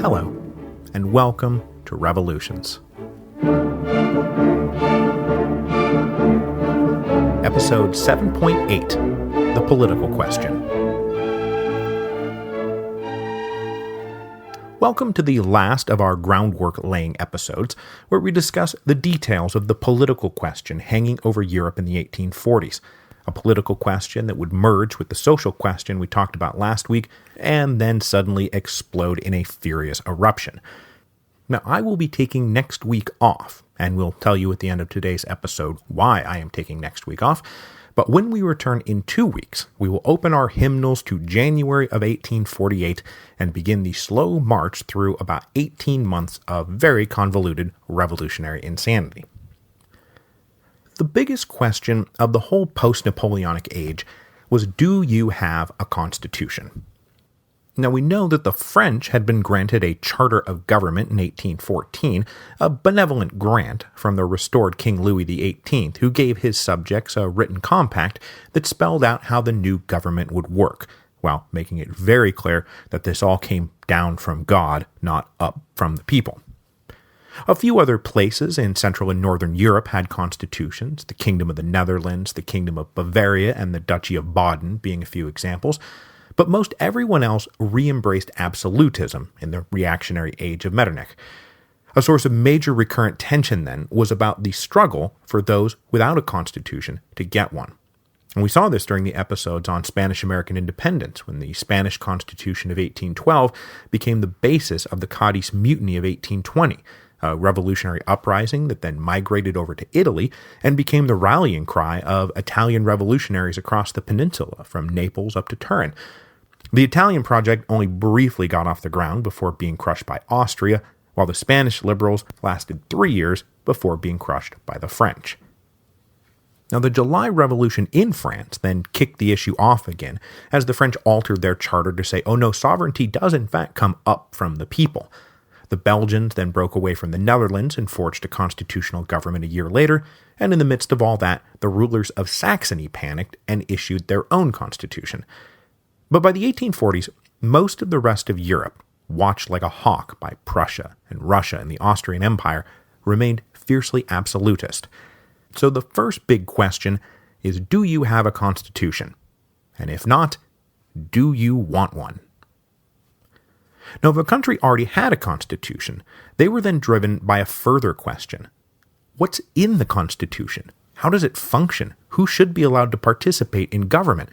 Hello, and welcome to Revolutions. Episode 7.8, The Political Question. Welcome to the last of our groundwork-laying episodes, where we discuss the details of the political question hanging over Europe in the 1840s, a political question that would merge with the social question we talked about last week, and then suddenly explode in a furious eruption. Now, I will be taking next week off, and we'll tell you at the end of today's episode why I am taking next week off, but when we return in 2 weeks, we will open our hymnals to January of 1848 and begin the slow march through about 18 months of very convoluted revolutionary insanity. The biggest question of the whole post-Napoleonic age was, do you have a constitution? Now, we know that the French had been granted a charter of government in 1814, a benevolent grant from the restored King Louis XVIII, who gave his subjects a written compact that spelled out how the new government would work, while making it very clear that this all came down from God, not up from the people. A few other places in Central and Northern Europe had constitutions, the Kingdom of the Netherlands, the Kingdom of Bavaria, and the Duchy of Baden being a few examples, but most everyone else re-embraced absolutism in the reactionary age of Metternich. A source of major recurrent tension, then, was about the struggle for those without a constitution to get one. And we saw this during the episodes on Spanish-American independence, when the Spanish Constitution of 1812 became the basis of the Cadiz Mutiny of 1820, a revolutionary uprising that then migrated over to Italy and became the rallying cry of Italian revolutionaries across the peninsula, from Naples up to Turin. The Italian project only briefly got off the ground before being crushed by Austria, while the Spanish liberals lasted 3 years before being crushed by the French. Now, the July Revolution in France then kicked the issue off again, as the French altered their charter to say, oh no, sovereignty does in fact come up from the people. The Belgians then broke away from the Netherlands and forged a constitutional government a year later, and in the midst of all that, the rulers of Saxony panicked and issued their own constitution. But by the 1840s, most of the rest of Europe, watched like a hawk by Prussia and Russia and the Austrian Empire, remained fiercely absolutist. So the first big question is, do you have a constitution? And if not, do you want one? Now, if a country already had a constitution, they were then driven by a further question. What's in the constitution? How does it function? Who should be allowed to participate in government?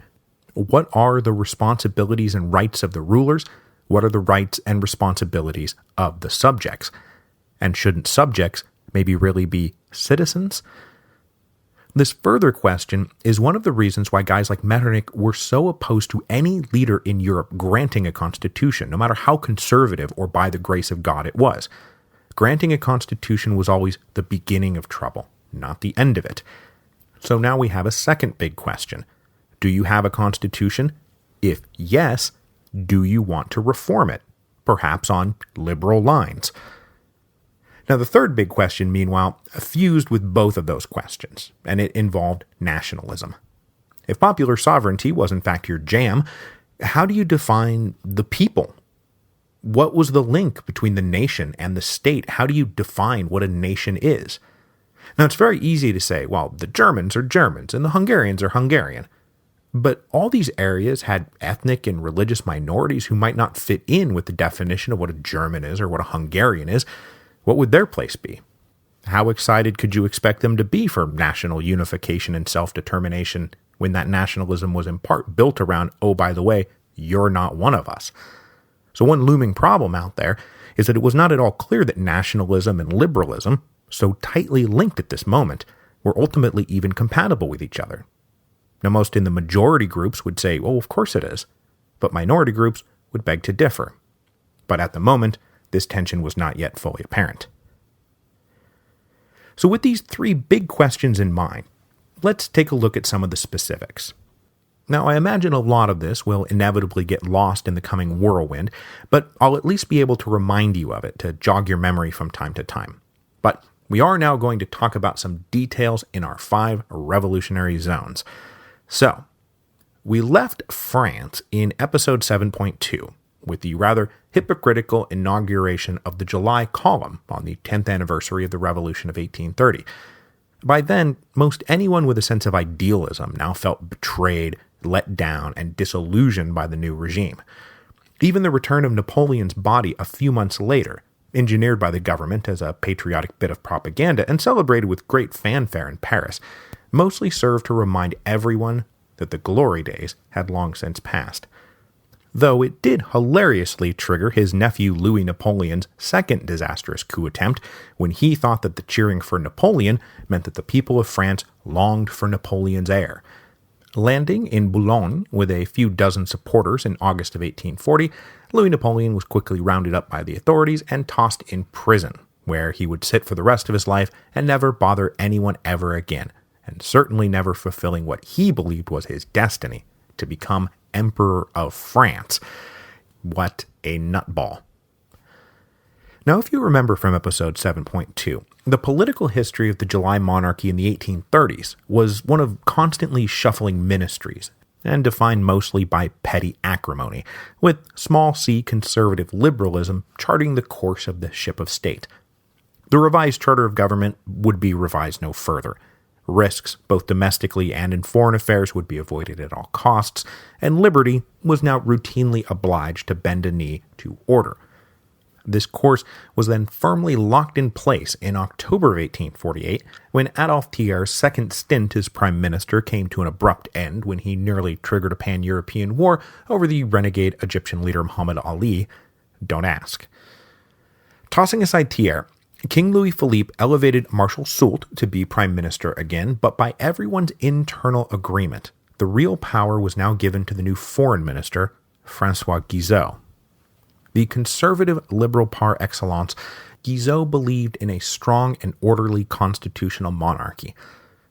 What are the responsibilities and rights of the rulers? What are the rights and responsibilities of the subjects? And shouldn't subjects maybe really be citizens? This further question is one of the reasons why guys like Metternich were so opposed to any leader in Europe granting a constitution, no matter how conservative or by the grace of God it was. Granting a constitution was always the beginning of trouble, not the end of it. So now we have a second big question. Do you have a constitution? If yes, do you want to reform it? Perhaps on liberal lines. Now, the third big question, meanwhile, fused with both of those questions, and it involved nationalism. If popular sovereignty was in fact your jam, how do you define the people? What was the link between the nation and the state? How do you define what a nation is? Now, it's very easy to say, well, the Germans are Germans and the Hungarians are Hungarian. But all these areas had ethnic and religious minorities who might not fit in with the definition of what a German is or what a Hungarian is. What would their place be? How excited could you expect them to be for national unification and self-determination when that nationalism was in part built around, oh, by the way, you're not one of us? So one looming problem out there is that it was not at all clear that nationalism and liberalism, so tightly linked at this moment, were ultimately even compatible with each other. Now, most in the majority groups would say, well, of course it is, but minority groups would beg to differ. But at the moment, this tension was not yet fully apparent. So with these three big questions in mind, let's take a look at some of the specifics. Now, I imagine a lot of this will inevitably get lost in the coming whirlwind, but I'll at least be able to remind you of it to jog your memory from time to time. But we are now going to talk about some details in our 5 revolutionary zones. So, we left France in episode 7.2 with the rather hypocritical inauguration of the July column on the 10th anniversary of the Revolution of 1830. By then, most anyone with a sense of idealism now felt betrayed, let down, and disillusioned by the new regime. Even the return of Napoleon's body a few months later, engineered by the government as a patriotic bit of propaganda and celebrated with great fanfare in Paris, mostly served to remind everyone that the glory days had long since passed. Though it did hilariously trigger his nephew Louis-Napoleon's second disastrous coup attempt when he thought that the cheering for Napoleon meant that the people of France longed for Napoleon's heir. Landing in Boulogne with a few dozen supporters in August of 1840, Louis-Napoleon was quickly rounded up by the authorities and tossed in prison, where he would sit for the rest of his life and never bother anyone ever again, and certainly never fulfilling what he believed was his destiny, to become Emperor of France. What a nutball. Now, if you remember from episode 7.2, the political history of the July monarchy in the 1830s was one of constantly shuffling ministries, and defined mostly by petty acrimony, with small c conservative liberalism charting the course of the ship of state. The revised charter of government would be revised no further. Risks, both domestically and in foreign affairs, would be avoided at all costs, and liberty was now routinely obliged to bend a knee to order. This course was then firmly locked in place in October of 1848, when Adolphe Thiers' second stint as prime minister came to an abrupt end when he nearly triggered a pan-European war over the renegade Egyptian leader Muhammad Ali. Don't ask. Tossing aside Thiers, King Louis-Philippe elevated Marshal Soult to be prime minister again, but by everyone's internal agreement, the real power was now given to the new foreign minister, François Guizot. The conservative liberal par excellence, Guizot believed in a strong and orderly constitutional monarchy.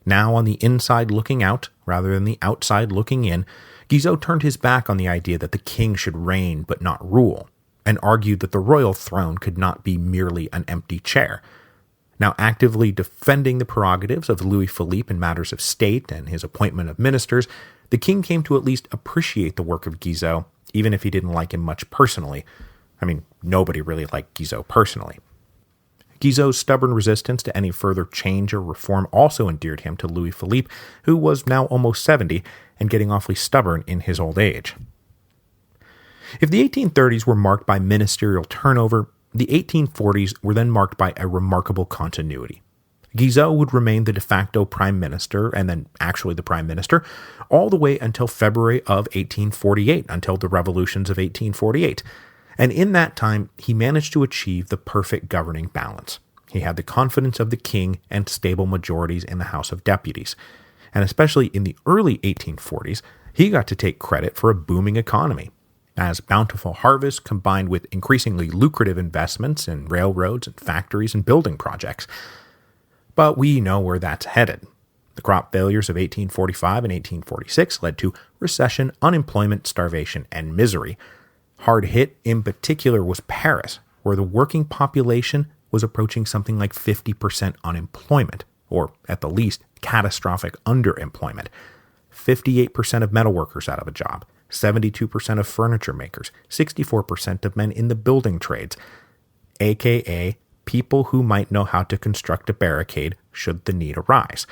Now on the inside looking out, rather than the outside looking in, Guizot turned his back on the idea that the king should reign but not rule, and argued that the royal throne could not be merely an empty chair. Now actively defending the prerogatives of Louis-Philippe in matters of state and his appointment of ministers, the king came to at least appreciate the work of Guizot, even if he didn't like him much personally. I mean, nobody really liked Guizot personally. Guizot's stubborn resistance to any further change or reform also endeared him to Louis-Philippe, who was now almost 70 and getting awfully stubborn in his old age. If the 1830s were marked by ministerial turnover, the 1840s were then marked by a remarkable continuity. Guizot would remain the de facto prime minister, and then actually the prime minister, all the way until February of 1848, until the revolutions of 1848. And in that time, he managed to achieve the perfect governing balance. He had the confidence of the king and stable majorities in the House of Deputies. And especially in the early 1840s, he got to take credit for a booming economy, as bountiful harvests combined with increasingly lucrative investments in railroads and factories and building projects. But we know where that's headed. The crop failures of 1845 and 1846 led to recession, unemployment, starvation, and misery. Hard hit in particular was Paris, where the working population was approaching something like 50% unemployment, or at the least, catastrophic underemployment. 58% of metalworkers out of a job, 72% of furniture makers, 64% of men in the building trades, aka people who might know how to construct a barricade should the need arise.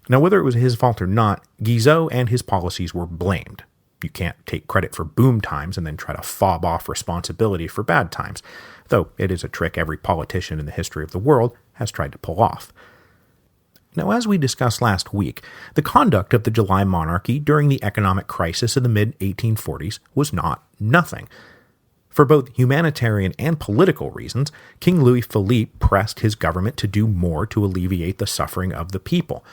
Now, whether it was his fault or not, Guizot and his policies were blamed. You can't take credit for boom times and then try to fob off responsibility for bad times, though it is a trick every politician in the history of the world has tried to pull off. Now, as we discussed last week, the conduct of the July monarchy during the economic crisis of the mid-1840s was not nothing. For both humanitarian and political reasons, King Louis-Philippe pressed his government to do more to alleviate the suffering of the people.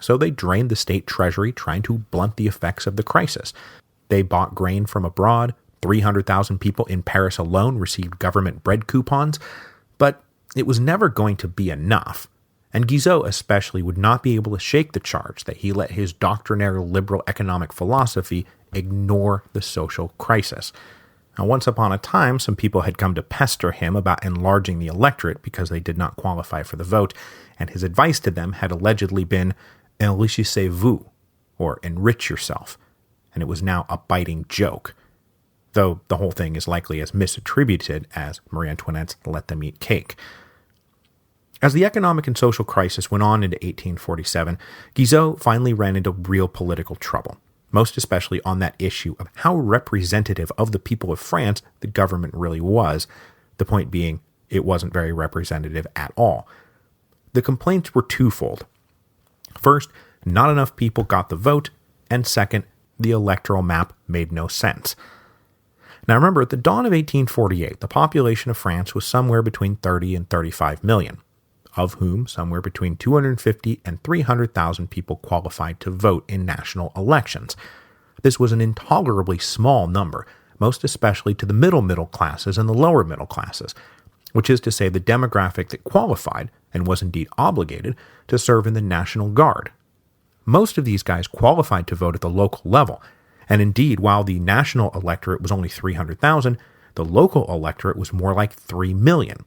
So they drained the state treasury trying to blunt the effects of the crisis. They bought grain from abroad, 300,000 people in Paris alone received government bread coupons, but it was never going to be enough. And Guizot especially would not be able to shake the charge that he let his doctrinaire liberal economic philosophy ignore the social crisis. Now, once upon a time, some people had come to pester him about enlarging the electorate because they did not qualify for the vote, and his advice to them had allegedly been, enrichissez-vous, or enrich yourself. and it was now a biting joke, though the whole thing is likely as misattributed as Marie Antoinette's "let them eat cake." As the economic and social crisis went on into 1847, Guizot finally ran into real political trouble, most especially on that issue of how representative of the people of France the government really was, the point being it wasn't very representative at all. The complaints were twofold. First, not enough people got the vote, and second, the electoral map made no sense. Now remember, at the dawn of 1848, the population of France was somewhere between 30 and 35 million, of whom somewhere between 250 and 300,000 people qualified to vote in national elections. This was an intolerably small number, most especially to the middle classes and the lower middle classes, which is to say the demographic that qualified and was indeed obligated to serve in the National Guard. Most of these guys qualified to vote at the local level, and indeed, while the national electorate was only 300,000, the local electorate was more like 3 million.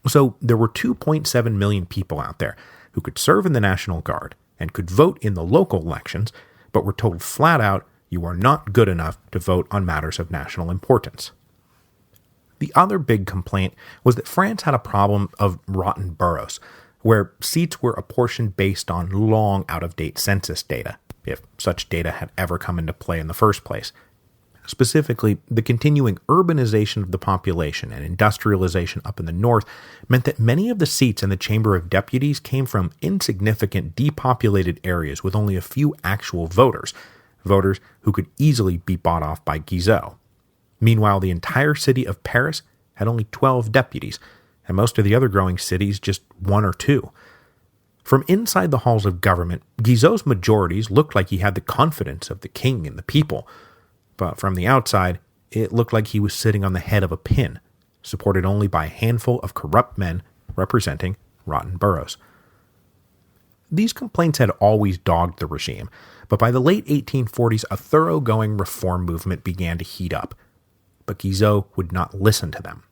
So there were 2.7 million people out there who could serve in the National Guard and could vote in the local elections, but were told flat out, you are not good enough to vote on matters of national importance. The other big complaint was that France had a problem of rotten boroughs, where seats were apportioned based on long out-of-date census data, if such data had ever come into play in the first place. Specifically, the continuing urbanization of the population and industrialization up in the north meant that many of the seats in the Chamber of Deputies came from insignificant depopulated areas with only a few actual voters who could easily be bought off by Guizot. Meanwhile, the entire city of Paris had only 12 deputies, and most of the other growing cities just 1 or 2. From inside the halls of government, Guizot's majorities looked like he had the confidence of the king and the people, but from the outside, it looked like he was sitting on the head of a pin, supported only by a handful of corrupt men representing rotten boroughs. These complaints had always dogged the regime, but by the late 1840s, a thoroughgoing reform movement began to heat up. But Guizot would not listen to them.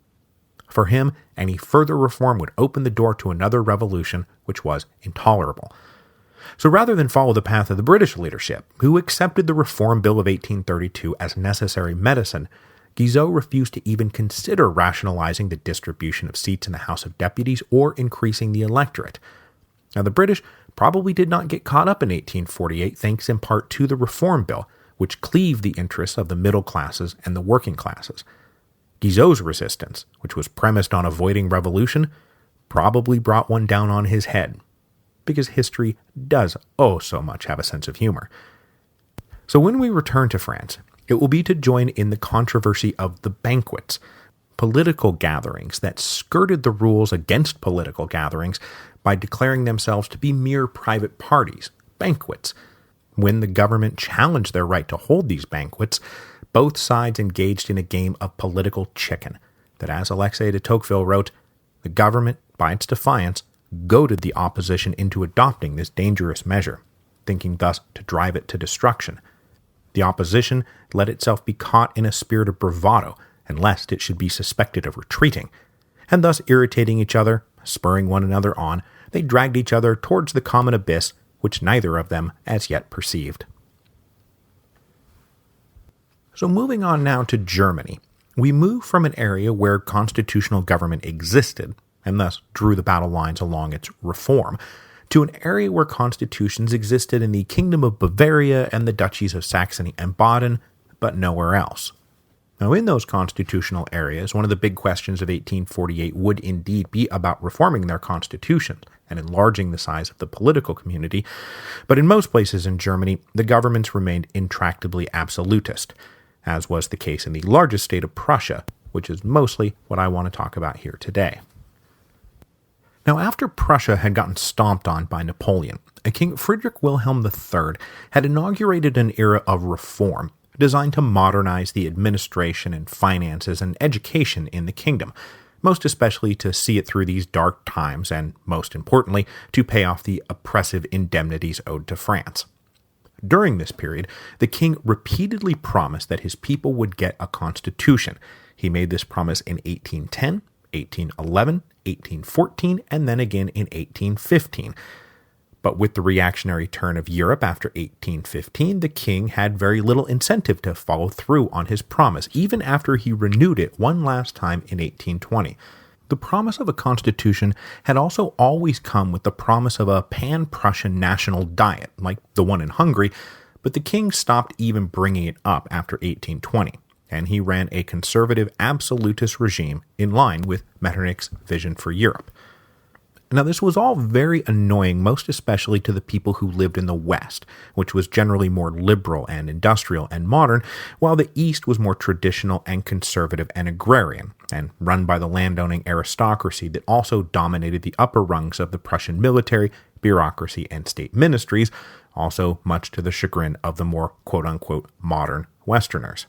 For him, any further reform would open the door to another revolution, which was intolerable. So rather than follow the path of the British leadership, who accepted the Reform Bill of 1832 as necessary medicine, Guizot refused to even consider rationalizing the distribution of seats in the House of Deputies or increasing the electorate. Now, the British probably did not get caught up in 1848 thanks in part to the Reform Bill, which cleaved the interests of the middle classes and the working classes. Guizot's resistance, which was premised on avoiding revolution, probably brought one down on his head, because history does oh so much have a sense of humor. So when we return to France, it will be to join in the controversy of the banquets, political gatherings that skirted the rules against political gatherings by declaring themselves to be mere private parties, banquets. When the government challenged their right to hold these banquets, both sides engaged in a game of political chicken that, as Alexis de Tocqueville wrote, the government, by its defiance, goaded the opposition into adopting this dangerous measure, thinking thus to drive it to destruction. The opposition let itself be caught in a spirit of bravado, and lest it should be suspected of retreating, and thus irritating each other, spurring one another on, they dragged each other towards the common abyss, which neither of them as yet perceived. So moving on now to Germany, we move from an area where constitutional government existed, and thus drew the battle lines along its reform, to an area where constitutions existed in the Kingdom of Bavaria and the Duchies of Saxony and Baden, but nowhere else. Now, in those constitutional areas, one of the big questions of 1848 would indeed be about reforming their constitutions and enlarging the size of the political community, but in most places in Germany, the governments remained intractably absolutist, as was the case in the largest state of Prussia, which is mostly what I want to talk about here today. Now, after Prussia had gotten stomped on by Napoleon, King Friedrich Wilhelm III had inaugurated an era of reform designed to modernize the administration and finances and education in the kingdom, most especially to see it through these dark times and, most importantly, to pay off the oppressive indemnities owed to France. During this period, the king repeatedly promised that his people would get a constitution. He made this promise in 1810, 1811, 1814, and then again in 1815. But with the reactionary turn of Europe after 1815, the king had very little incentive to follow through on his promise, even after he renewed it one last time in 1820. The promise of a constitution had also always come with the promise of a pan-Prussian national diet, like the one in Hungary, but the king stopped even bringing it up after 1820, and he ran a conservative absolutist regime in line with Metternich's vision for Europe. Now, this was all very annoying, most especially to the people who lived in the West, which was generally more liberal and industrial and modern, while the East was more traditional and conservative and agrarian, and run by the landowning aristocracy that also dominated the upper rungs of the Prussian military, bureaucracy, and state ministries, also much to the chagrin of the more quote-unquote modern Westerners.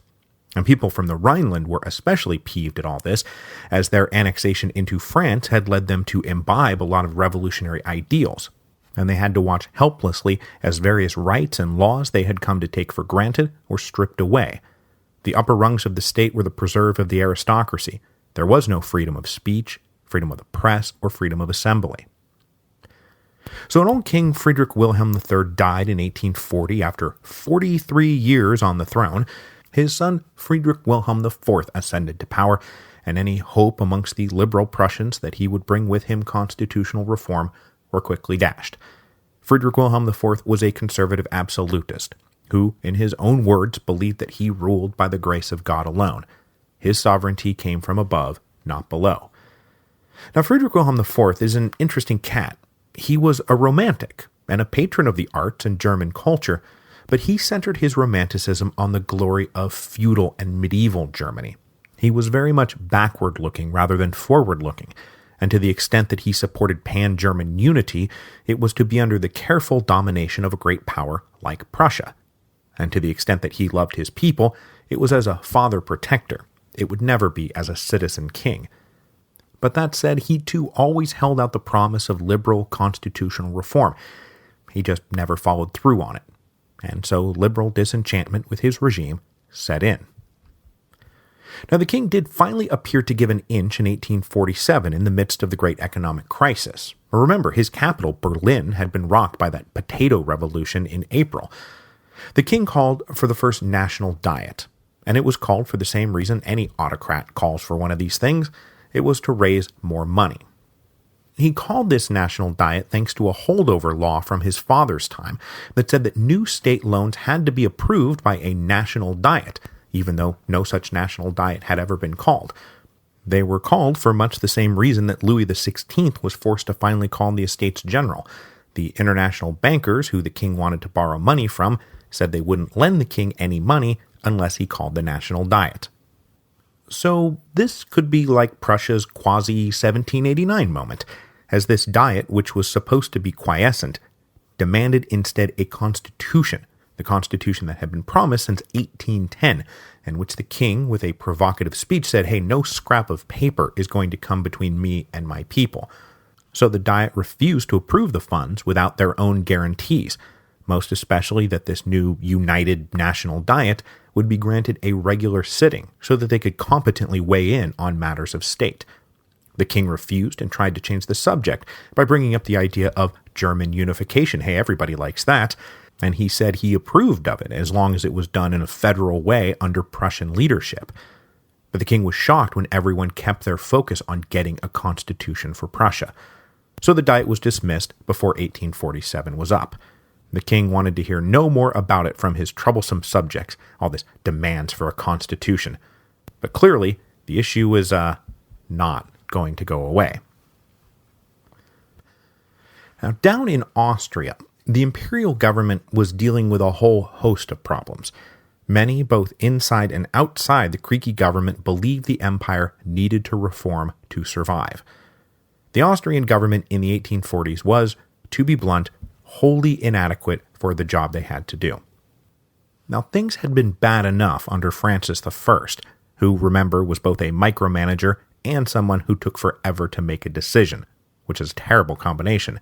And people from the Rhineland were especially peeved at all this, as their annexation into France had led them to imbibe a lot of revolutionary ideals, and they had to watch helplessly as various rights and laws they had come to take for granted were stripped away. The upper rungs of the state were the preserve of the aristocracy. There was no freedom of speech, freedom of the press, or freedom of assembly. So an old King Friedrich Wilhelm III died in 1840 after 43 years on the throne. His son Friedrich Wilhelm IV ascended to power, and any hope amongst the liberal Prussians that he would bring with him constitutional reform were quickly dashed. Friedrich Wilhelm IV was a conservative absolutist, who, in his own words, believed that he ruled by the grace of God alone. His sovereignty came from above, not below. Now, Friedrich Wilhelm IV is an interesting cat. He was a romantic and a patron of the arts and German culture, but he centered his romanticism on the glory of feudal and medieval Germany. He was very much backward-looking rather than forward-looking, and to the extent that he supported pan-German unity, it was to be under the careful domination of a great power like Prussia. And to the extent that he loved his people, it was as a father-protector. It would never be as a citizen king. But that said, he too always held out the promise of liberal constitutional reform. He just never followed through on it. And so liberal disenchantment with his regime set in. Now, the king did finally appear to give an inch in 1847 in the midst of the great economic crisis. Remember, his capital, Berlin, had been rocked by that potato revolution in April. The king called for the first national diet, and it was called for the same reason any autocrat calls for one of these things. It was to raise more money. He called this national diet thanks to a holdover law from his father's time that said that new state loans had to be approved by a national diet, even though no such national diet had ever been called. They were called for much the same reason that Louis XVI was forced to finally call the Estates General. The international bankers, who the king wanted to borrow money from, said they wouldn't lend the king any money unless he called the national diet. So this could be like Prussia's quasi-1789 moment, as this diet, which was supposed to be quiescent, demanded instead a constitution, the constitution that had been promised since 1810, and which the king, with a provocative speech, said, hey, no scrap of paper is going to come between me and my people. So the diet refused to approve the funds without their own guarantees, most especially that this new united national diet would be granted a regular sitting so that they could competently weigh in on matters of state. The king refused and tried to change the subject by bringing up the idea of German unification. Hey, everybody likes that. And he said he approved of it as long as it was done in a federal way under Prussian leadership. But the king was shocked when everyone kept their focus on getting a constitution for Prussia. So the diet was dismissed before 1847 was up. The king wanted to hear no more about it from his troublesome subjects, all this demands for a constitution. But clearly, the issue is not going to go away. Now, down in Austria, the imperial government was dealing with a whole host of problems. Many, both inside and outside the creaky government, believed the empire needed to reform to survive. The Austrian government in the 1840s was, to be blunt, wholly inadequate for the job they had to do. Now, things had been bad enough under Francis I, who, remember, was both a micromanager and someone who took forever to make a decision, which is a terrible combination.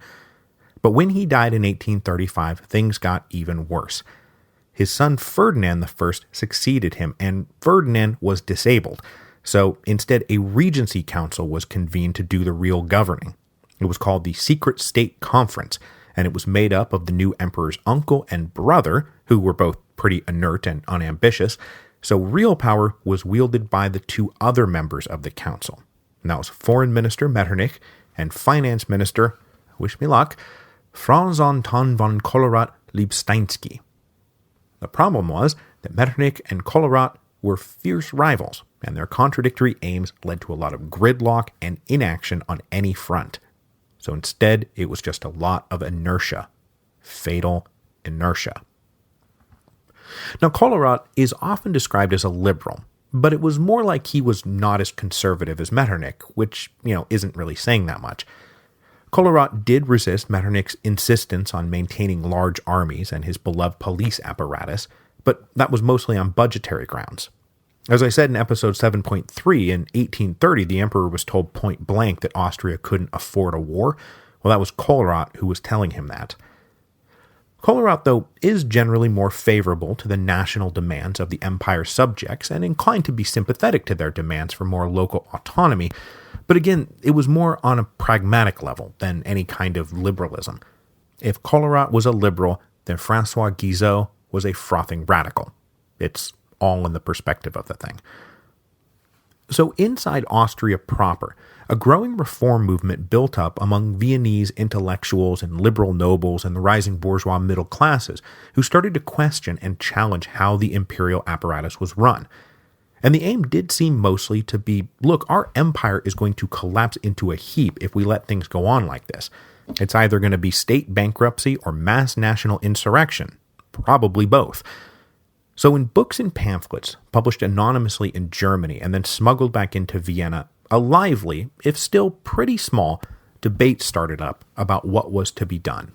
But when he died in 1835, things got even worse. His son Ferdinand I succeeded him, and Ferdinand was disabled, so instead a regency council was convened to do the real governing. It was called the Secret State Conference, and it was made up of the new emperor's uncle and brother, who were both pretty inert and unambitious, so real power was wielded by the two other members of the council. And that was Foreign Minister Metternich and Finance Minister, wish me luck, Franz Anton von Collorat-Liebsteinsky. The problem was that Metternich and Collorat were fierce rivals, and their contradictory aims led to a lot of gridlock and inaction on any front. So instead, it was just a lot of inertia. Fatal inertia. Now, Collorat is often described as a liberal, but it was more like he was not as conservative as Metternich, which, isn't really saying that much. Collorat did resist Metternich's insistence on maintaining large armies and his beloved police apparatus, but that was mostly on budgetary grounds. As I said in episode 7.3, in 1830, the emperor was told point blank that Austria couldn't afford a war. Well, that was Collorat who was telling him that. Collorat, though, is generally more favorable to the national demands of the empire's subjects and inclined to be sympathetic to their demands for more local autonomy, but again, it was more on a pragmatic level than any kind of liberalism. If Collorat was a liberal, then François Guizot was a frothing radical. It's all in the perspective of the thing. So inside Austria proper, a growing reform movement built up among Viennese intellectuals and liberal nobles and the rising bourgeois middle classes who started to question and challenge how the imperial apparatus was run. And the aim did seem mostly to be, look, our empire is going to collapse into a heap if we let things go on like this. It's either going to be state bankruptcy or mass national insurrection. Probably both. So in books and pamphlets, published anonymously in Germany and then smuggled back into Vienna, a lively, if still pretty small, debate started up about what was to be done.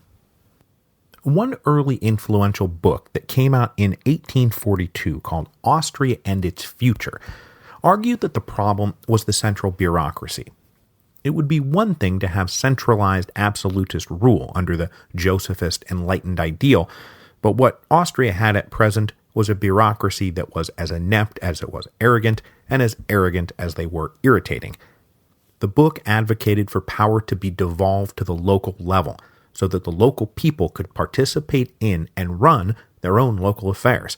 One early influential book that came out in 1842 called Austria and Its Future argued that the problem was the central bureaucracy. It would be one thing to have centralized absolutist rule under the Josephist enlightened ideal, but what Austria had at present was a bureaucracy that was as inept as it was arrogant, and as arrogant as they were irritating. The book advocated for power to be devolved to the local level, so that the local people could participate in and run their own local affairs.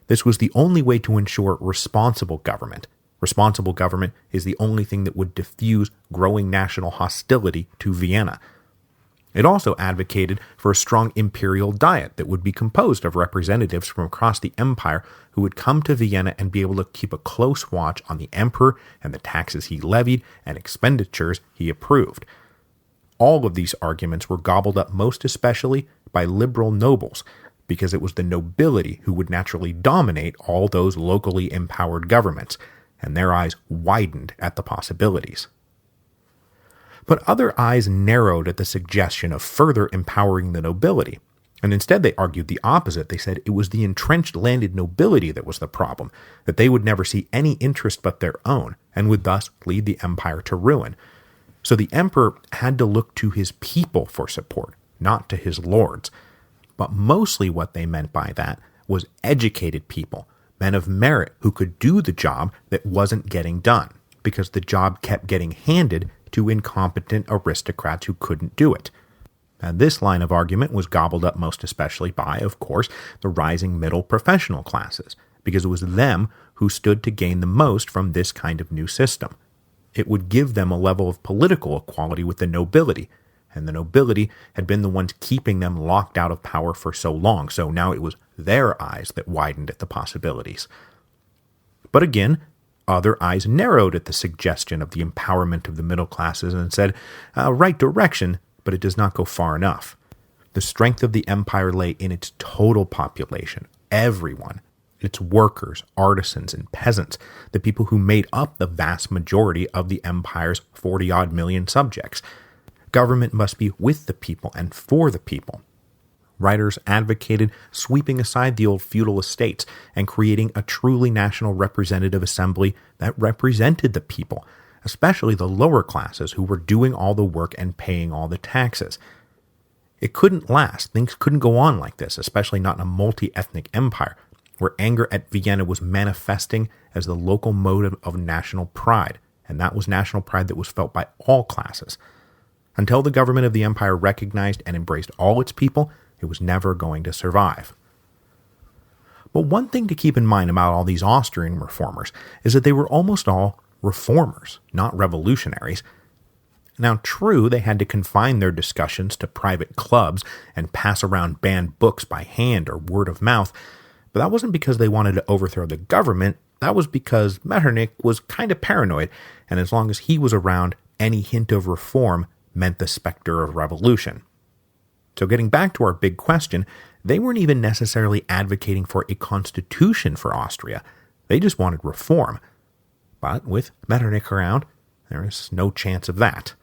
This was the only way to ensure responsible government. Responsible government is the only thing that would diffuse growing national hostility to Vienna. It also advocated for a strong imperial diet that would be composed of representatives from across the empire who would come to Vienna and be able to keep a close watch on the emperor and the taxes he levied and expenditures he approved. All of these arguments were gobbled up most especially by liberal nobles, because it was the nobility who would naturally dominate all those locally empowered governments, and their eyes widened at the possibilities. But other eyes narrowed at the suggestion of further empowering the nobility, and instead they argued the opposite. They said it was the entrenched landed nobility that was the problem, that they would never see any interest but their own, and would thus lead the empire to ruin. So the emperor had to look to his people for support, not to his lords. But mostly what they meant by that was educated people, men of merit who could do the job that wasn't getting done, because the job kept getting handed to incompetent aristocrats who couldn't do it. And this line of argument was gobbled up most especially by, of course, the rising middle professional classes, because it was them who stood to gain the most from this kind of new system. It would give them a level of political equality with the nobility, and the nobility had been the ones keeping them locked out of power for so long, so now it was their eyes that widened at the possibilities. But again, other eyes narrowed at the suggestion of the empowerment of the middle classes and said, right direction, but it does not go far enough. The strength of the empire lay in its total population, everyone, its workers, artisans, and peasants, the people who made up the vast majority of the empire's 40-odd million subjects. Government must be with the people and for the people. Writers advocated sweeping aside the old feudal estates and creating a truly national representative assembly that represented the people, especially the lower classes who were doing all the work and paying all the taxes. It couldn't last. Things couldn't go on like this, especially not in a multi-ethnic empire, where anger at Vienna was manifesting as the local motive of national pride, and that was national pride that was felt by all classes. Until the government of the empire recognized and embraced all its people, it was never going to survive. But one thing to keep in mind about all these Austrian reformers is that they were almost all reformers, not revolutionaries. Now, true, they had to confine their discussions to private clubs and pass around banned books by hand or word of mouth, but that wasn't because they wanted to overthrow the government. That was because Metternich was kind of paranoid, and as long as he was around, any hint of reform meant the specter of revolution. So getting back to our big question, they weren't even necessarily advocating for a constitution for Austria. They just wanted reform. But with Metternich around, there is no chance of that.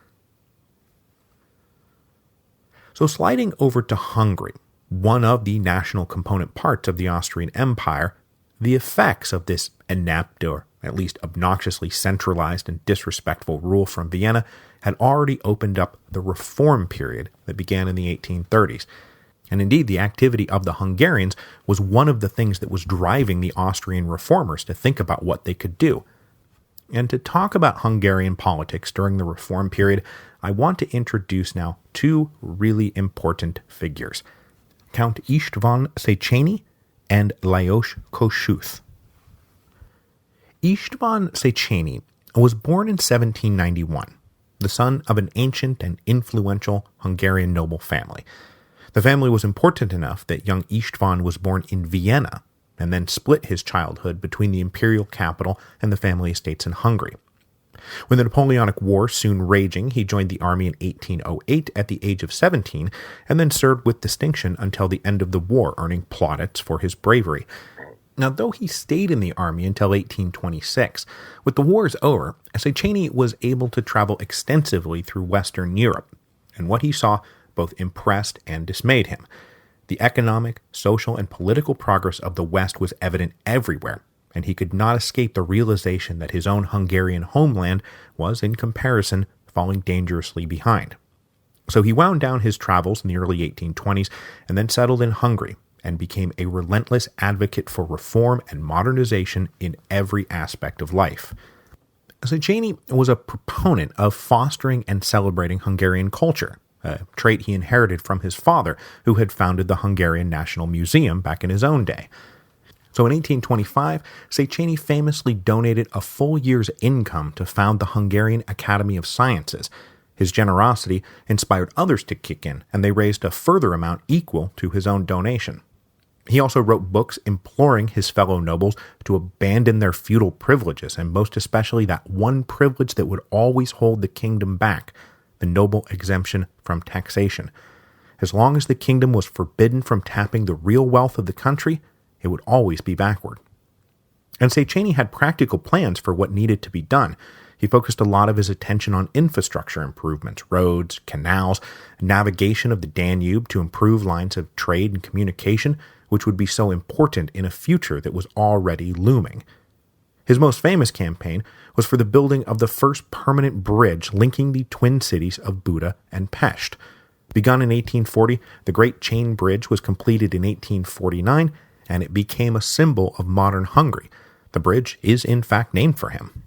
So sliding over to Hungary, one of the national component parts of the Austrian Empire, the effects of this inept or at least obnoxiously centralized and disrespectful rule from Vienna had already opened up the reform period that began in the 1830s. And indeed, the activity of the Hungarians was one of the things that was driving the Austrian reformers to think about what they could do. And to talk about Hungarian politics during the reform period, I want to introduce now two really important figures, Count István Széchenyi and Lajos Kossuth. István Széchenyi was born in 1791, the son of an ancient and influential Hungarian noble family. The family was important enough that young István was born in Vienna and then split his childhood between the imperial capital and the family estates in Hungary. With the Napoleonic War soon raging, he joined the army in 1808 at the age of 17 and then served with distinction until the end of the war, earning plaudits for his bravery. Now, though he stayed in the army until 1826, with the wars over, Széchenyi was able to travel extensively through Western Europe, and what he saw both impressed and dismayed him. The economic, social, and political progress of the West was evident everywhere, and he could not escape the realization that his own Hungarian homeland was, in comparison, falling dangerously behind. So he wound down his travels in the early 1820s and then settled in Hungary, and became a relentless advocate for reform and modernization in every aspect of life. Széchenyi was a proponent of fostering and celebrating Hungarian culture, a trait he inherited from his father, who had founded the Hungarian National Museum back in his own day. So in 1825, Széchenyi famously donated a full year's income to found the Hungarian Academy of Sciences. His generosity inspired others to kick in, and they raised a further amount equal to his own donation. He also wrote books imploring his fellow nobles to abandon their feudal privileges, and most especially that one privilege that would always hold the kingdom back, the noble exemption from taxation. As long as the kingdom was forbidden from tapping the real wealth of the country, it would always be backward. And Széchenyi had practical plans for what needed to be done. He focused a lot of his attention on infrastructure improvements, roads, canals, navigation of the Danube to improve lines of trade and communication, which would be so important in a future that was already looming. His most famous campaign was for the building of the first permanent bridge linking the twin cities of Buda and Pest. Begun in 1840, the Great Chain Bridge was completed in 1849, and it became a symbol of modern Hungary. The bridge is in fact named for him.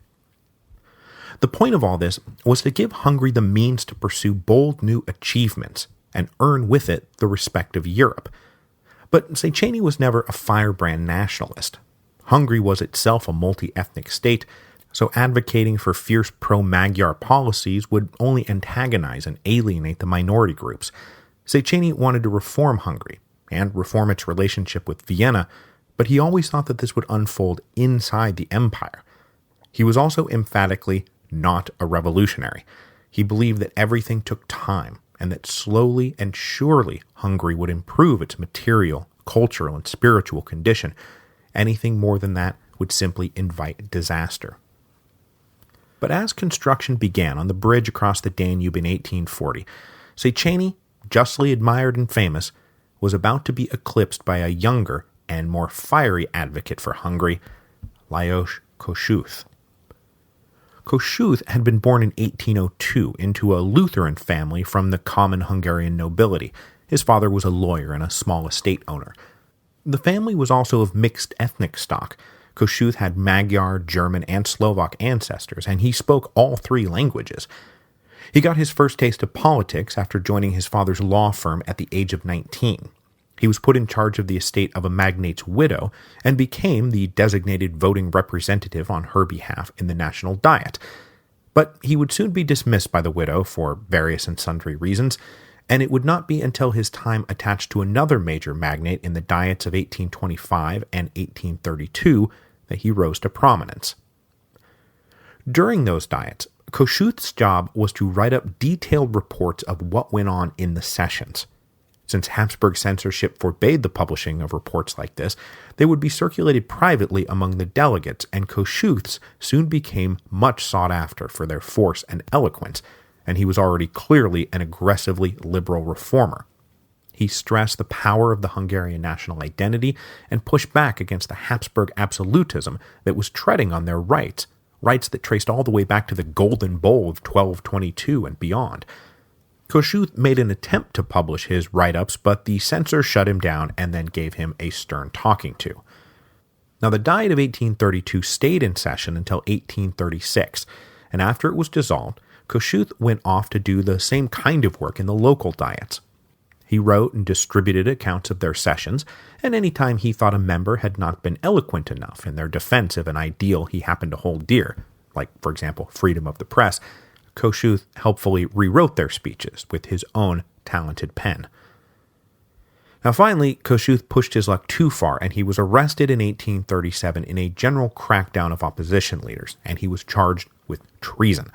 The point of all this was to give Hungary the means to pursue bold new achievements and earn with it the respect of Europe. But Széchenyi was never a firebrand nationalist. Hungary was itself a multi-ethnic state, so advocating for fierce pro-Magyar policies would only antagonize and alienate the minority groups. Széchenyi wanted to reform Hungary and reform its relationship with Vienna, but he always thought that this would unfold inside the empire. He was also emphatically not a revolutionary. He believed that everything took time, and that slowly and surely Hungary would improve its material, cultural, and spiritual condition. Anything more than that would simply invite disaster. But as construction began on the bridge across the Danube in 1840, Széchenyi, justly admired and famous, was about to be eclipsed by a younger and more fiery advocate for Hungary, Lajos Kossuth. Kossuth had been born in 1802 into a Lutheran family from the common Hungarian nobility. His father was a lawyer and a small estate owner. The family was also of mixed ethnic stock. Kossuth had Magyar, German, and Slovak ancestors, and he spoke all three languages. He got his first taste of politics after joining his father's law firm at the age of 19. He was put in charge of the estate of a magnate's widow and became the designated voting representative on her behalf in the National Diet. But he would soon be dismissed by the widow for various and sundry reasons, and it would not be until his time attached to another major magnate in the Diets of 1825 and 1832 that he rose to prominence. During those Diets, Kossuth's job was to write up detailed reports of what went on in the sessions. Since Habsburg censorship forbade the publishing of reports like this, they would be circulated privately among the delegates, and Kossuth's soon became much sought after for their force and eloquence, and he was already clearly an aggressively liberal reformer. He stressed the power of the Hungarian national identity and pushed back against the Habsburg absolutism that was treading on their rights that traced all the way back to the Golden Bowl of 1222 and beyond. Kossuth made an attempt to publish his write-ups, but the censor shut him down and then gave him a stern talking to. Now, the Diet of 1832 stayed in session until 1836, and after it was dissolved, Kossuth went off to do the same kind of work in the local diets. He wrote and distributed accounts of their sessions, and any time he thought a member had not been eloquent enough in their defense of an ideal he happened to hold dear, like, for example, freedom of the press, Kossuth helpfully rewrote their speeches with his own talented pen. Now finally, Kossuth pushed his luck too far, and he was arrested in 1837 in a general crackdown of opposition leaders, and he was charged with treason.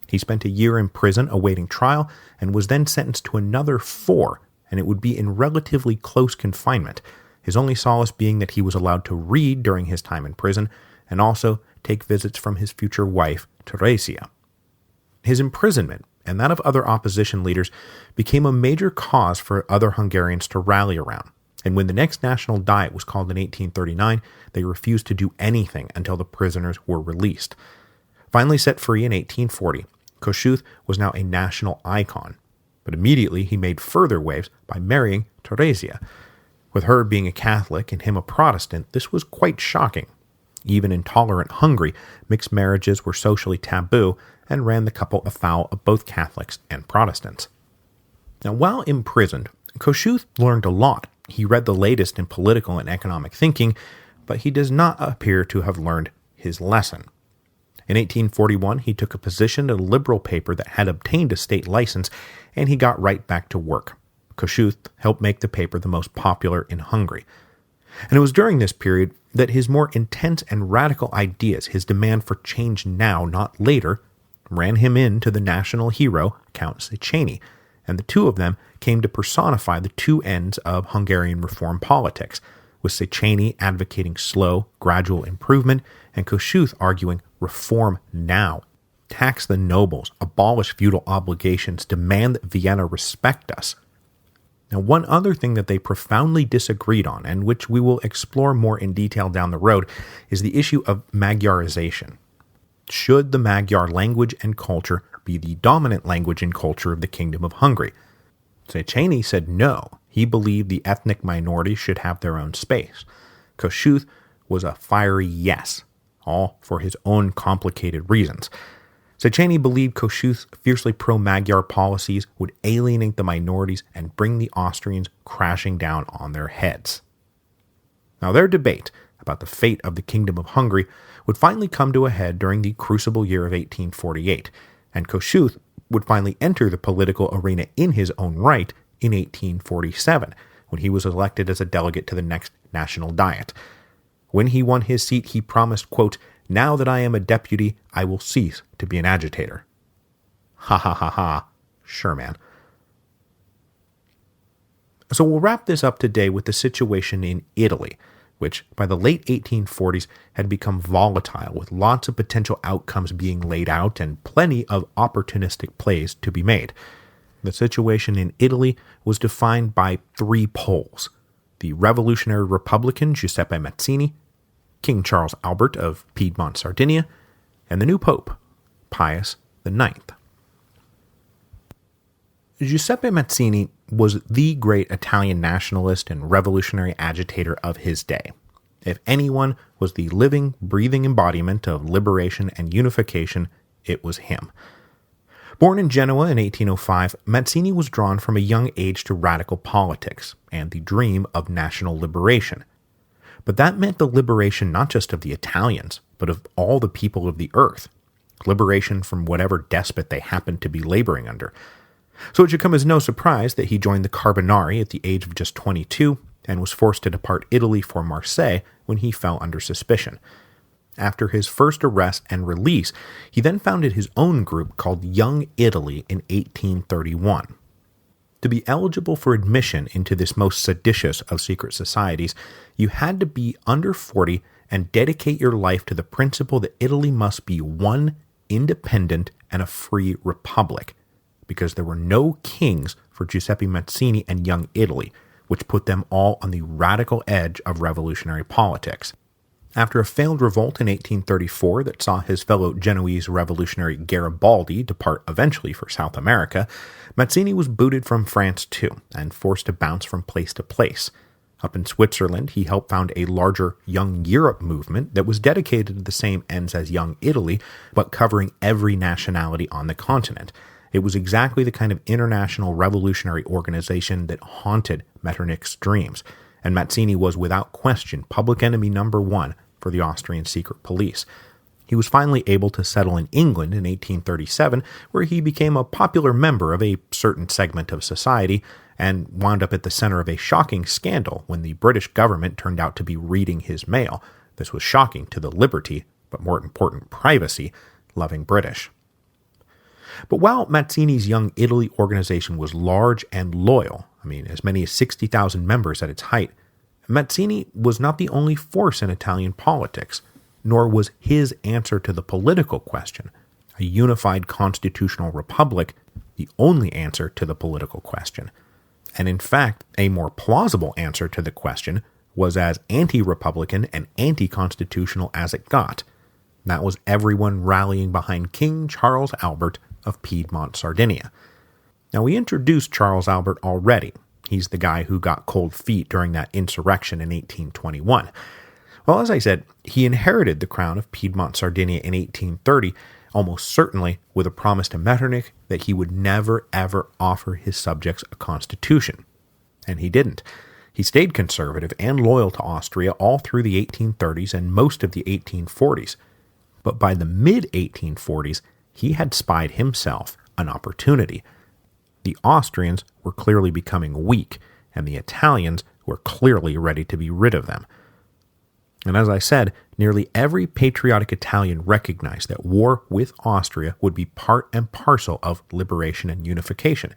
He spent a year in prison awaiting trial, and was then sentenced to another 4, and it would be in relatively close confinement, his only solace being that he was allowed to read during his time in prison, and also take visits from his future wife, Teresia. His imprisonment, and that of other opposition leaders, became a major cause for other Hungarians to rally around, and when the next National Diet was called in 1839, they refused to do anything until the prisoners were released. Finally set free in 1840, Kossuth was now a national icon, but immediately he made further waves by marrying Teresia. With her being a Catholic and him a Protestant, this was quite shocking. Even in tolerant Hungary, mixed marriages were socially taboo and ran the couple afoul of both Catholics and Protestants. Now, while imprisoned, Kossuth learned a lot. He read the latest in political and economic thinking, but he does not appear to have learned his lesson. In 1841, he took a position at a liberal paper that had obtained a state license, and he got right back to work. Kossuth helped make the paper the most popular in Hungary. And it was during this period that his more intense and radical ideas, his demand for change now, not later, ran him into the national hero, Count Széchenyi, and the two of them came to personify the two ends of Hungarian reform politics, with Széchenyi advocating slow, gradual improvement, and Kossuth arguing reform now, tax the nobles, abolish feudal obligations, demand that Vienna respect us. Now, one other thing that they profoundly disagreed on, and which we will explore more in detail down the road, is the issue of Magyarization. Should the Magyar language and culture be the dominant language and culture of the Kingdom of Hungary? Széchenyi said no. He believed the ethnic minorities should have their own space. Kossuth was a fiery yes, all for his own complicated reasons. Széchenyi believed Kossuth's fiercely pro-Magyar policies would alienate the minorities and bring the Austrians crashing down on their heads. Now, their debate about the fate of the Kingdom of Hungary would finally come to a head during the crucible year of 1848, and Kossuth would finally enter the political arena in his own right in 1847, when he was elected as a delegate to the next National Diet. When he won his seat, he promised, quote, "Now that I am a deputy, I will cease to be an agitator." Ha ha ha ha. Sure, man. So we'll wrap this up today with the situation in Italy, which by the late 1840s had become volatile, with lots of potential outcomes being laid out and plenty of opportunistic plays to be made. The situation in Italy was defined by 3 poles: the revolutionary Republican Giuseppe Mazzini, King Charles Albert of Piedmont, Sardinia, and the new Pope, Pius IX. Giuseppe Mazzini was the great Italian nationalist and revolutionary agitator of his day. If anyone was the living, breathing embodiment of liberation and unification, it was him. Born in Genoa in 1805, Mazzini was drawn from a young age to radical politics and the dream of national liberation. But that meant the liberation not just of the Italians, but of all the people of the earth. Liberation from whatever despot they happened to be laboring under. So it should come as no surprise that he joined the Carbonari at the age of just 22 and was forced to depart Italy for Marseille when he fell under suspicion. After his first arrest and release, he then founded his own group called Young Italy in 1831. To be eligible for admission into this most seditious of secret societies, you had to be under 40 and dedicate your life to the principle that Italy must be one, independent, and a free republic, because there were no kings for Giuseppe Mazzini and Young Italy, which put them all on the radical edge of revolutionary politics. After a failed revolt in 1834 that saw his fellow Genoese revolutionary Garibaldi depart eventually for South America, Mazzini was booted from France too, and forced to bounce from place to place. Up in Switzerland, he helped found a larger Young Europe movement that was dedicated to the same ends as Young Italy, but covering every nationality on the continent. It was exactly the kind of international revolutionary organization that haunted Metternich's dreams, and Mazzini was without question public enemy number one for the Austrian secret police. He was finally able to settle in England in 1837, where he became a popular member of a certain segment of society, and wound up at the center of a shocking scandal when the British government turned out to be reading his mail. This was shocking to the liberty, but more important, privacy-loving British. But while Mazzini's Young Italy organization was large and loyal, as many as 60,000 members at its height, Mazzini was not the only force in Italian politics, nor was his answer to the political question, a unified constitutional republic, the only answer to the political question. And in fact, a more plausible answer to the question was as anti-republican and anti-constitutional as it got. That was everyone rallying behind King Charles Albert of Piedmont, Sardinia. Now, we introduced Charles Albert already. He's the guy who got cold feet during that insurrection in 1821. Well, as I said, he inherited the crown of Piedmont, Sardinia in 1830, almost certainly with a promise to Metternich that he would never, ever offer his subjects a constitution. And he didn't. He stayed conservative and loyal to Austria all through the 1830s and most of the 1840s. But by the mid-1840s, he had spied himself an opportunity. The Austrians were clearly becoming weak, and the Italians were clearly ready to be rid of them. And as I said, nearly every patriotic Italian recognized that war with Austria would be part and parcel of liberation and unification,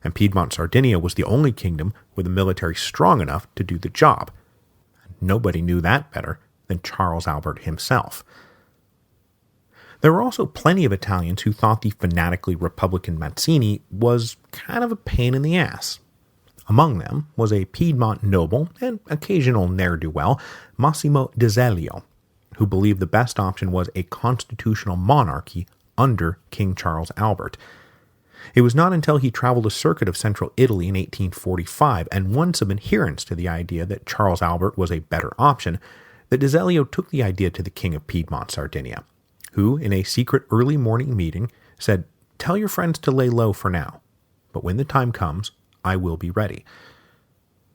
and Piedmont Sardinia was the only kingdom with a military strong enough to do the job. Nobody knew that better than Charles Albert himself. There were also plenty of Italians who thought the fanatically Republican Mazzini was kind of a pain in the ass. Among them was a Piedmont noble and occasional ne'er-do-well, Massimo d'Azeglio, who believed the best option was a constitutional monarchy under King Charles Albert. It was not until he traveled a circuit of central Italy in 1845 and won some adherents to the idea that Charles Albert was a better option that d'Azeglio took the idea to the King of Piedmont Sardinia, who, in a secret early morning meeting, said, "Tell your friends to lay low for now, but when the time comes, I will be ready."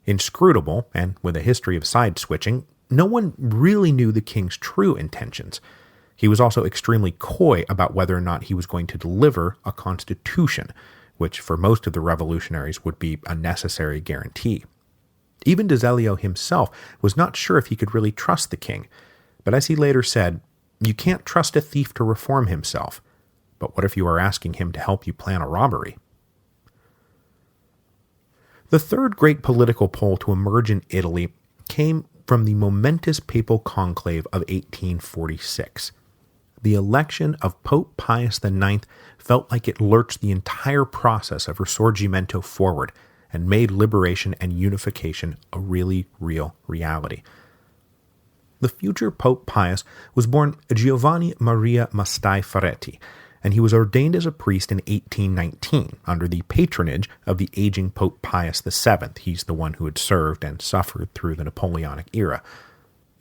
Inscrutable, and with a history of side-switching, no one really knew the king's true intentions. He was also extremely coy about whether or not he was going to deliver a constitution, which for most of the revolutionaries would be a necessary guarantee. Even d'Azeglio himself was not sure if he could really trust the king, but as he later said, "You can't trust a thief to reform himself, but what if you are asking him to help you plan a robbery?" The third great political pole to emerge in Italy came from the momentous papal conclave of 1846. The election of Pope Pius IX felt like it lurched the entire process of Risorgimento forward and made liberation and unification a really real reality. The future Pope Pius was born Giovanni Maria Mastai Ferretti, and he was ordained as a priest in 1819 under the patronage of the aging Pope Pius VII. He's the one who had served and suffered through the Napoleonic era.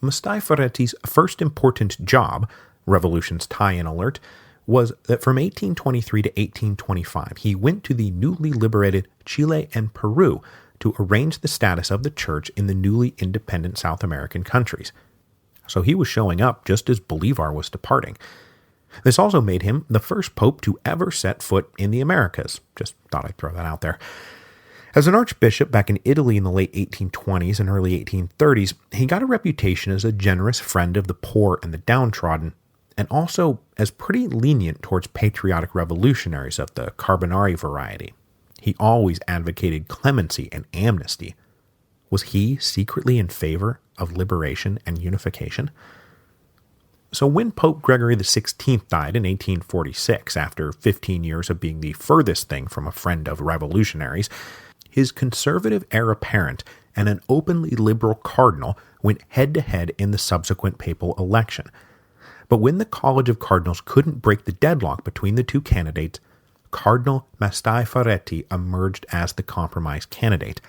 Mastai Ferretti's first important job, Revolution's tie-in alert, was that from 1823 to 1825, he went to the newly liberated Chile and Peru to arrange the status of the church in the newly independent South American countries. So he was showing up just as Bolívar was departing. This also made him the first pope to ever set foot in the Americas. Just thought I'd throw that out there. As an archbishop back in Italy in the late 1820s and early 1830s, he got a reputation as a generous friend of the poor and the downtrodden, and also as pretty lenient towards patriotic revolutionaries of the Carbonari variety. He always advocated clemency and amnesty. Was he secretly in favor of liberation and unification? So when Pope Gregory XVI died in 1846, after 15 years of being the furthest thing from a friend of revolutionaries, his conservative heir apparent and an openly liberal cardinal went head-to-head in the subsequent papal election. But when the College of Cardinals couldn't break the deadlock between the two candidates, Cardinal Mastai Ferretti emerged as the compromise candidate,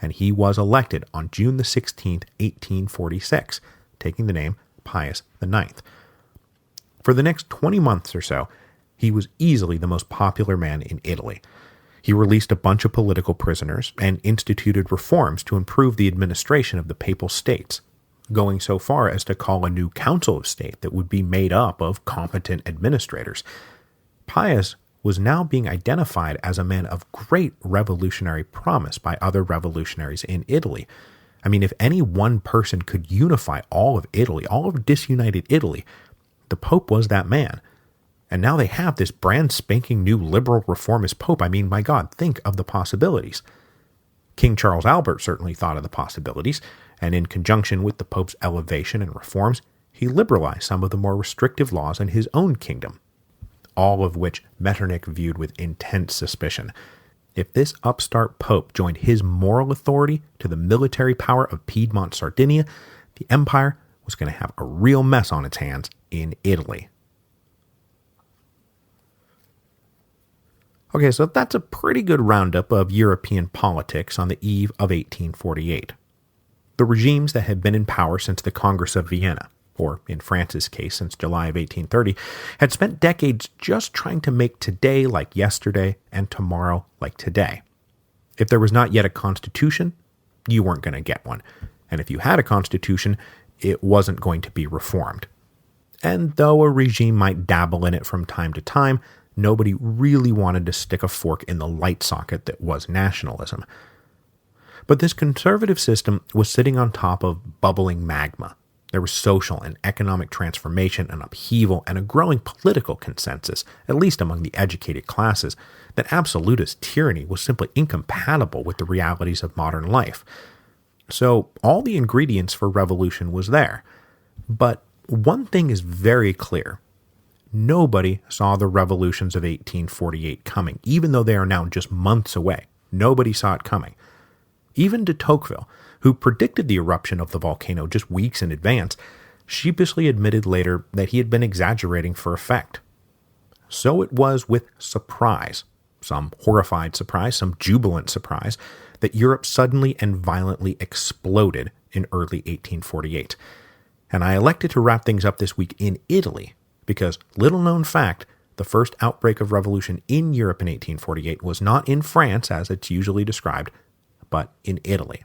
and he was elected on June the 16th, 1846, taking the name Pius IX. For the next 20 months or so, he was easily the most popular man in Italy. He released a bunch of political prisoners and instituted reforms to improve the administration of the papal states, going so far as to call a new council of state that would be made up of competent administrators. Pius was now being identified as a man of great revolutionary promise by other revolutionaries in Italy. I mean, if any one person could unify all of Italy, all of disunited Italy, the Pope was that man. And now they have this brand spanking new liberal reformist Pope. I mean, my God, think of the possibilities. King Charles Albert certainly thought of the possibilities, and in conjunction with the Pope's elevation and reforms, he liberalized some of the more restrictive laws in his own kingdom, all of which Metternich viewed with intense suspicion. If this upstart Pope joined his moral authority to the military power of Piedmont Sardinia, the empire was going to have a real mess on its hands in Italy. Okay, so that's a pretty good roundup of European politics on the eve of 1848. The regimes that had been in power since the Congress of Vienna, or in France's case since July of 1830, had spent decades just trying to make today like yesterday and tomorrow like today. If there was not yet a constitution, you weren't going to get one. And if you had a constitution, it wasn't going to be reformed. And though a regime might dabble in it from time to time, nobody really wanted to stick a fork in the light socket that was nationalism. But this conservative system was sitting on top of bubbling magma. There was social and economic transformation and upheaval and a growing political consensus, at least among the educated classes, that absolutist tyranny was simply incompatible with the realities of modern life. So all the ingredients for revolution was there. But one thing is very clear. Nobody saw the revolutions of 1848 coming, even though they are now just months away. Nobody saw it coming. Even de Tocqueville, who predicted the eruption of the volcano just weeks in advance, sheepishly admitted later that he had been exaggerating for effect. So it was with surprise, some horrified surprise, some jubilant surprise, that Europe suddenly and violently exploded in early 1848. And I elected to wrap things up this week in Italy, because, little known fact, the first outbreak of revolution in Europe in 1848 was not in France, as it's usually described, but in Italy.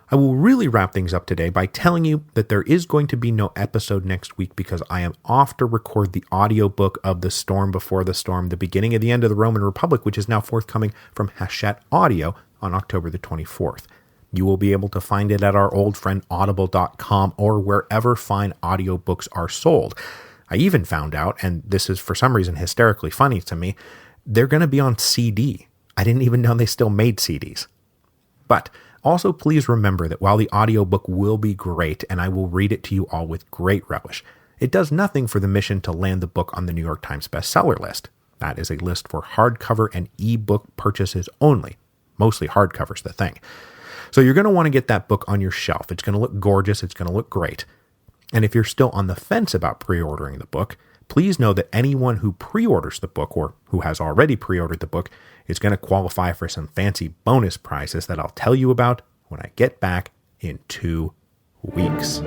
I will really wrap things up today by telling you that there is going to be no episode next week because I am off to record the audiobook of The Storm Before the Storm, the beginning of the end of the Roman Republic, which is now forthcoming from Hachette Audio on October the 24th. You will be able to find it at our old friend audible.com or wherever fine audiobooks are sold. I even found out, and this is for some reason hysterically funny to me, they're going to be on CD. I didn't even know they still made CDs. But also please remember that while the audiobook will be great and I will read it to you all with great relish, it does nothing for the mission to land the book on the New York Times bestseller list. That is a list for hardcover and ebook purchases only. Mostly hardcover's the thing. So you're going to want to get that book on your shelf. It's going to look gorgeous. It's going to look great. And if you're still on the fence about pre-ordering the book, please know that anyone who pre-orders the book or who has already pre-ordered the book is going to qualify for some fancy bonus prizes that I'll tell you about when I get back in 2 weeks.